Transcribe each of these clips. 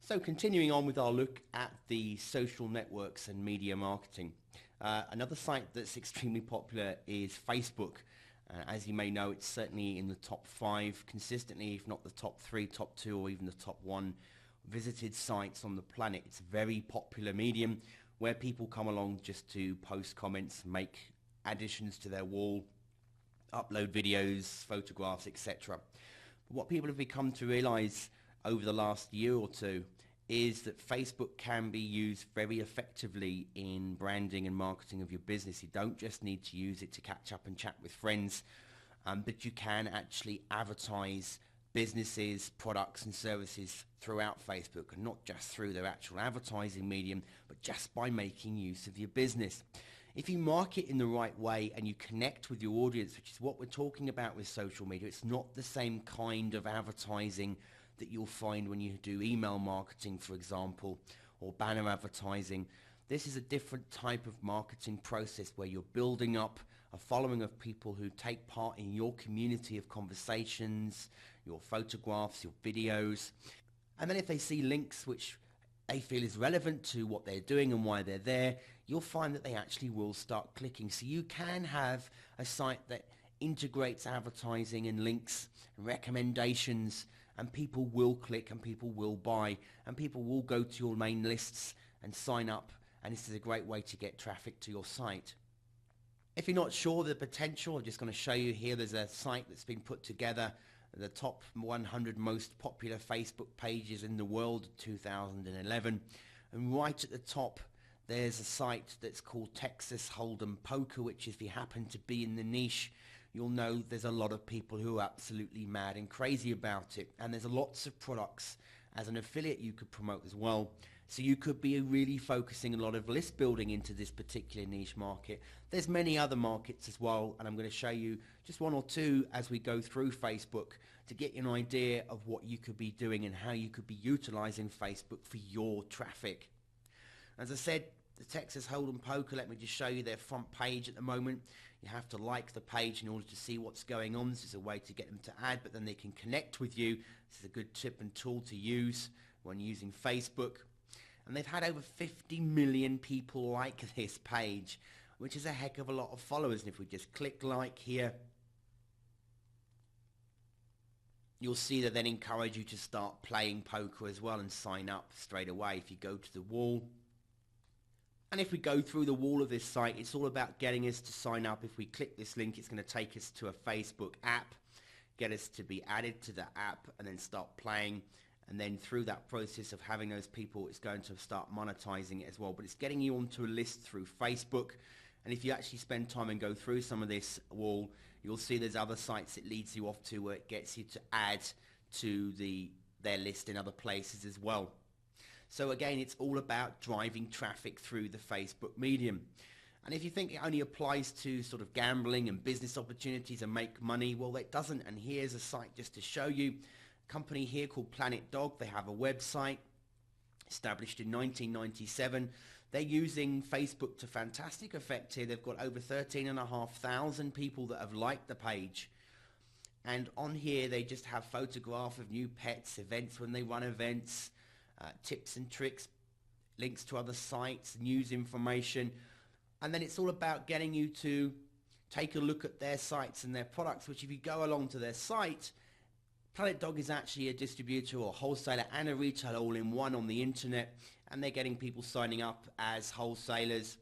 So continuing on with our look at the social networks and media marketing. Another site that's extremely popular is Facebook. As you may know, it's certainly in the top 5 consistently, if not the top 3, top 2, or even the top 1 visited sites on the planet. It's a very popular medium where people come along just to post comments, make additions to their wall, upload videos, photographs, etc. But what people have become to realize over the last year or two is that Facebook can be used very effectively in branding and marketing of your business. You don't just need to use it to catch up and chat with friends, but you can actually advertise businesses, products and services throughout Facebook, and not just through their actual advertising medium, but just by making use of your business. If you market in the right way and you connect with your audience, which is what we're talking about with social media, it's not the same kind of advertising that you'll find when you do email marketing, for example, or banner advertising. This is a different type of marketing process where you're building up a following of people who take part in your community of conversations, your photographs, your videos. And then if they see links which they feel is relevant to what they're doing and why they're there, you'll find that they actually will start clicking. So you can have a site that integrates advertising and links and recommendations, and people will click and people will buy and people will go to your main lists and sign up, and this is a great way to get traffic to your site. If you're not sure of the potential, I'm just going to show you here. There's a site that's been put together, the top 100 most popular Facebook pages in the world 2011, and right at the top there's a site that's called Texas Hold'em Poker, which if you happen to be in the niche, you'll know there's a lot of people who are absolutely mad and crazy about it. And there's lots of products as an affiliate you could promote as well. So you could be really focusing a lot of list building into this particular niche market. There's many other markets as well, and I'm going to show you just one or two as we go through Facebook to get you an idea of what you could be doing and how you could be utilizing Facebook for your traffic. As I said, the Texas Hold'em Poker, let me just show you their front page at the moment. You have to like the page in order to see what's going on. This is a way to get them to add, but then they can connect with you. This is a good tip and tool to use when using Facebook. And they've had over 50 million people like this page, which is a heck of a lot of followers. And if we just click like here, you'll see that then encourage you to start playing poker as well and sign up straight away. If you go to the wall, and if we go through the wall of this site, it's all about getting us to sign up. If we click this link, it's going to take us to a Facebook app, get us to be added to the app, and then start playing. And then through that process of having those people, it's going to start monetizing it as well. But it's getting you onto a list through Facebook. And if you actually spend time and go through some of this wall, you'll see there's other sites it leads you off to where it gets you to add to their list in other places as well. So again, it's all about driving traffic through the Facebook medium. And if you think it only applies to sort of gambling and business opportunities and make money, well, it doesn't. And here's a site just to show you. A company here called Planet Dog. They have a website established in 1997. They're using Facebook to fantastic effect here. They've got over 13,500 people that have liked the page. And on here, they just have photographs of new pets, events when they run events, tips and tricks, links to other sites, news information. And then it's all about getting you to take a look at their sites and their products, which if you go along to their site, Planet Dog is actually a distributor or wholesaler and a retailer all in one on the internet, and they're getting people signing up as wholesalers.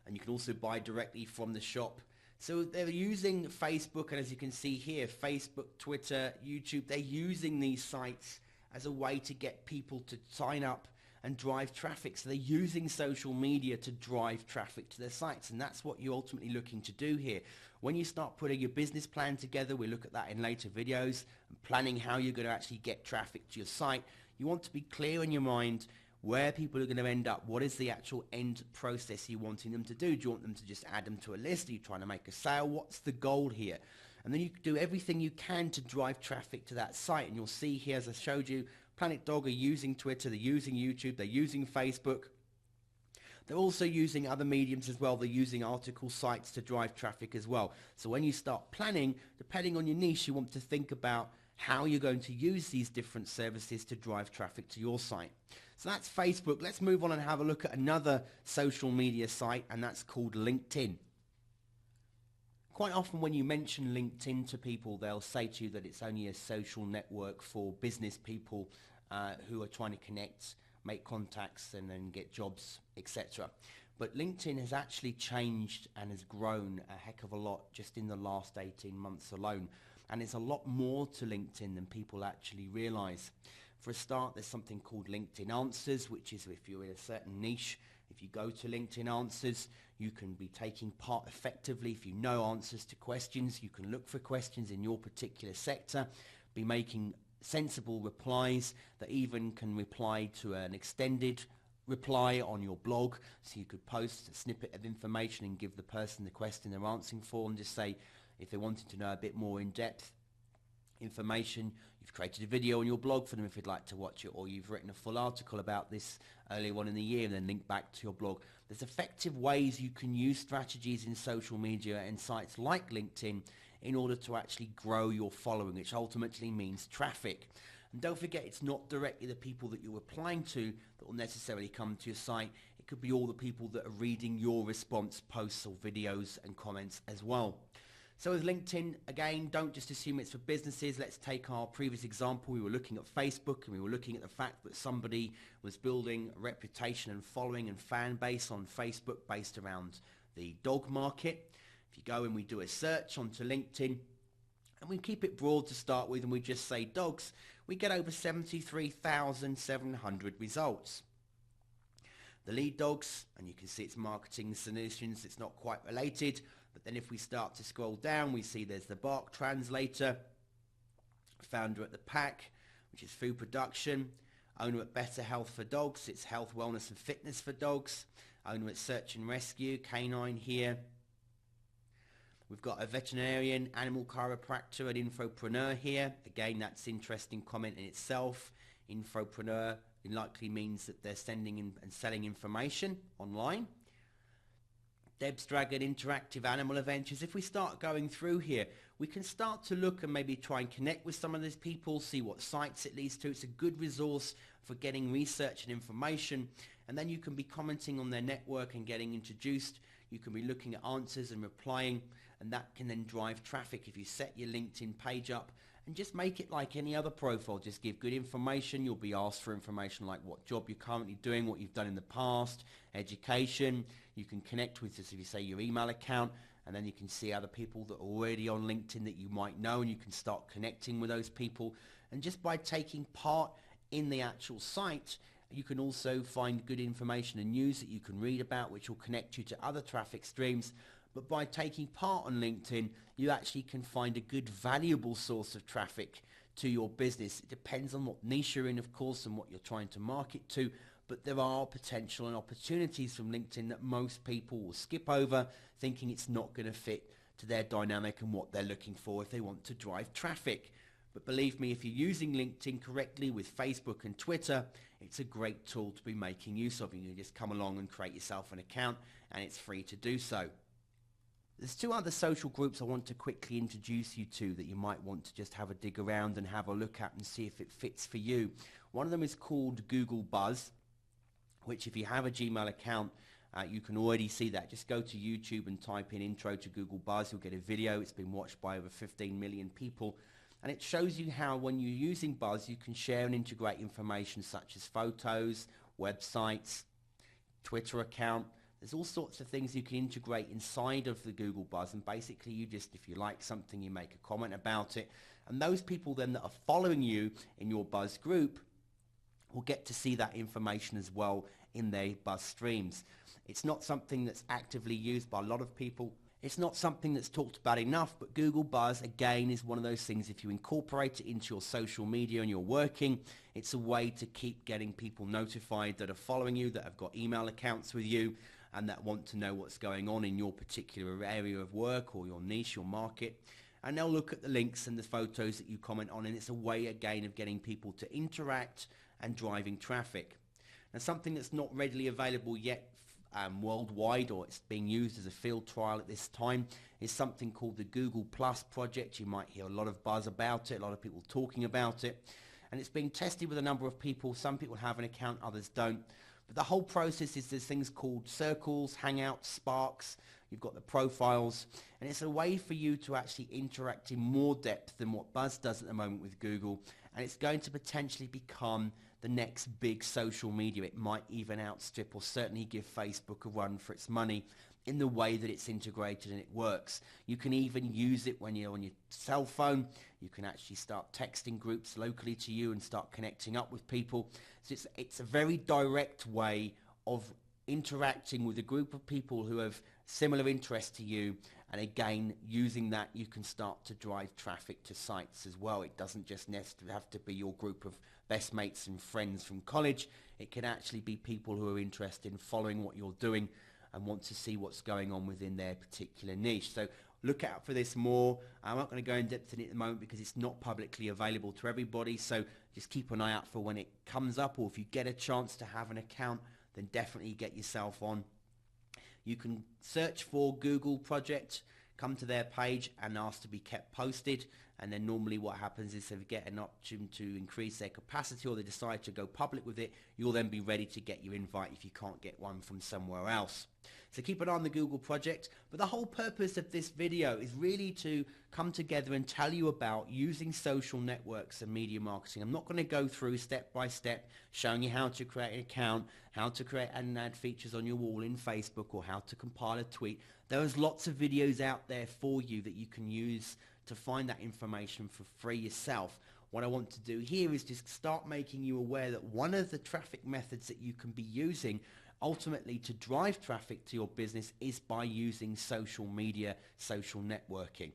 And you can also buy directly from the shop. So they're using Facebook, and as you can see here, Facebook, Twitter, YouTube, they're using these sites as a way to get people to sign up and drive traffic. So they're using social media to drive traffic to their sites, and that's what you're ultimately looking to do here. When you start putting your business plan together, we'll look at that in later videos, and planning how you're going to actually get traffic to your site, you want to be clear in your mind where people are going to end up. What is the actual end process you're wanting them to do? Do you want them to just add them to a list? Are you trying to make a sale? What's the goal here? And then you do everything you can to drive traffic to that site. And you'll see here, as I showed you, Planet Dog are using Twitter, they're using YouTube, they're using Facebook. They're also using other mediums as well. They're using article sites to drive traffic as well. So when you start planning, depending on your niche, you want to think about how you're going to use these different services to drive traffic to your site. So that's Facebook. Let's move on and have a look at another social media site, and that's called LinkedIn. Quite often when you mention LinkedIn to people, they'll say to you that it's only a social network for business people who are trying to connect, make contacts, and then get jobs, etc. But LinkedIn has actually changed and has grown a heck of a lot just in the last 18 months alone. And there's a lot more to LinkedIn than people actually realize. For a start, there's something called LinkedIn Answers, which is if you're in a certain niche, if you go to LinkedIn Answers, you can be taking part effectively. If you know answers to questions, you can look for questions in your particular sector, be making sensible replies that even can reply to an extended reply on your blog. So you could post a snippet of information and give the person the question they're answering for, and just say if they wanted to know a bit more in-depth information, you've created a video on your blog for them if you'd like to watch it, or you've written a full article about this earlier on in the year and then link back to your blog. There's effective ways you can use strategies in social media and sites like LinkedIn in order to actually grow your following, which ultimately means traffic. And don't forget, it's not directly the people that you're replying to that will necessarily come to your site. It could be all the people that are reading your response posts or videos and comments as well. So with LinkedIn, again, don't just assume it's for businesses. Let's take our previous example. We were looking at Facebook, and we were looking at the fact that somebody was building a reputation and following and fan base on Facebook based around the dog market. If you go and we do a search onto LinkedIn, and we keep it broad to start with, and we just say dogs, we get over 73,700 results. The lead dogs, and you can see it's marketing solutions, it's not quite related, but then if we start to scroll down, we see there's the Bark Translator, founder at the Pack, which is food production, owner at Better Health for Dogs, it's health, wellness and fitness for dogs, owner at Search and Rescue, Canine here. We've got a veterinarian, animal chiropractor, an infopreneur here. Again, that's interesting comment in itself. Infopreneur, it likely means that they're sending in and selling information online. Deb's Dragon Interactive Animal Adventures. If we start going through here, we can start to look and maybe try and connect with some of these people, see what sites it leads to. It's a good resource for getting research and information. And then you can be commenting on their network and getting introduced. You can be looking at answers and replying, and that can then drive traffic. If you set your LinkedIn page up and just make it like any other profile, just give good information. You'll be asked for information like what job you're currently doing, what you've done in the past, education. You can connect with this if you say your email account, and then you can see other people that are already on LinkedIn that you might know, and you can start connecting with those people. And just by taking part in the actual site, you can also find good information and news that you can read about, which will connect you to other traffic streams. But by taking part on LinkedIn, you actually can find a good, valuable source of traffic to your business. It depends on what niche you're in, of course, and what you're trying to market to. But there are potential and opportunities from LinkedIn that most people will skip over, thinking it's not going to fit to their dynamic and what they're looking for if they want to drive traffic. But believe me, if you're using LinkedIn correctly with Facebook and Twitter, it's a great tool to be making use of. You can just come along and create yourself an account, and it's free to do so. There's two other social groups I want to quickly introduce you to that you might want to just have a dig around and have a look at and see if it fits for you. One of them is called Google Buzz, which if you have a Gmail account, you can already see that. Just go to YouTube and type in intro to Google Buzz. You'll get a video. It's been watched by over 15 million people. And it shows you how when you're using Buzz, you can share and integrate information such as photos, websites, Twitter account. There's all sorts of things you can integrate inside of the Google Buzz, and basically you just, if you like something, you make a comment about it, and those people then that are following you in your Buzz group will get to see that information as well in their Buzz streams. It's not something that's actively used by a lot of people. It's not something that's talked about enough, but Google Buzz, again, is one of those things, if you incorporate it into your social media and you're working, it's a way to keep getting people notified that are following you, that have got email accounts with you, and that want to know what's going on in your particular area of work or your niche, your market. And they'll look at the links and the photos that you comment on, and it's a way, again, of getting people to interact and driving traffic. Now, something that's not readily available yet worldwide, or it's being used as a field trial at this time, is something called the Google Plus project. You might hear a lot of buzz about it, a lot of people talking about it, and it's being tested with a number of people. Some people have an account, others don't. But the whole process is there's things called circles, hangouts, sparks. You've got the profiles, and it's a way for you to actually interact in more depth than what Buzz does at the moment with Google, and it's going to potentially become the next big social media. It might even outstrip or certainly give Facebook a run for its money in the way that it's integrated and it works. You can even use it when you're on your cell phone. You can actually start texting groups locally to you and start connecting up with people. So it's a very direct way of interacting with a group of people who have similar interests to you, and again, using that, you can start to drive traffic to sites as well. It doesn't just necessarily have to be your group of best mates and friends from college. It can actually be people who are interested in following what you're doing and want to see what's going on within their particular niche. So look out for this more. I'm not going to go in depth in it at the moment because it's not publicly available to everybody, so just keep an eye out for when it comes up, or if you get a chance to have an account, then definitely get yourself on. You can search for Google Project, come to their page and ask to be kept posted, and then normally what happens is if they get an option to increase their capacity or they decide to go public with it, you'll then be ready to get your invite if you can't get one from somewhere else. So keep an eye on the Google Project, but the whole purpose of this video is really to come together and tell you about using social networks and media marketing. I'm not going to go through step by step showing you how to create an account, how to create and add features on your wall in Facebook, or how to compile a tweet. There's lots of videos out there for you that you can use to find that information for free yourself. What I want to do here is just start making you aware that one of the traffic methods that you can be using ultimately to drive traffic to your business is by using social media, social networking.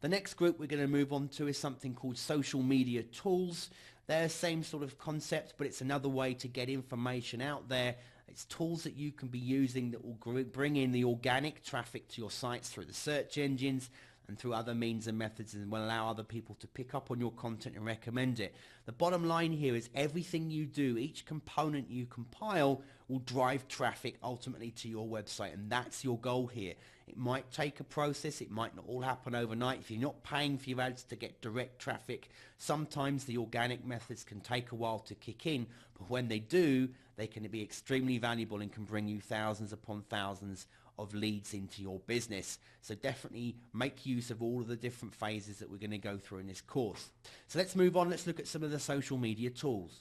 The next group we're going to move on to is something called social media tools. They're the same sort of concept, but it's another way to get information out there. It's tools that you can be using that will bring in the organic traffic to your sites through the search engines and through other means and methods, and will allow other people to pick up on your content and recommend it. The bottom line here is everything you do, each component you compile, will drive traffic ultimately to your website, and that's your goal here. It might take a process, it might not all happen overnight. If you're not paying for your ads to get direct traffic, sometimes the organic methods can take a while to kick in, but when they do, they can be extremely valuable and can bring you thousands upon thousands of leads into your business. So definitely make use of all of the different phases that we're going to go through in this course. So let's move on. Let's look at some of the social media tools.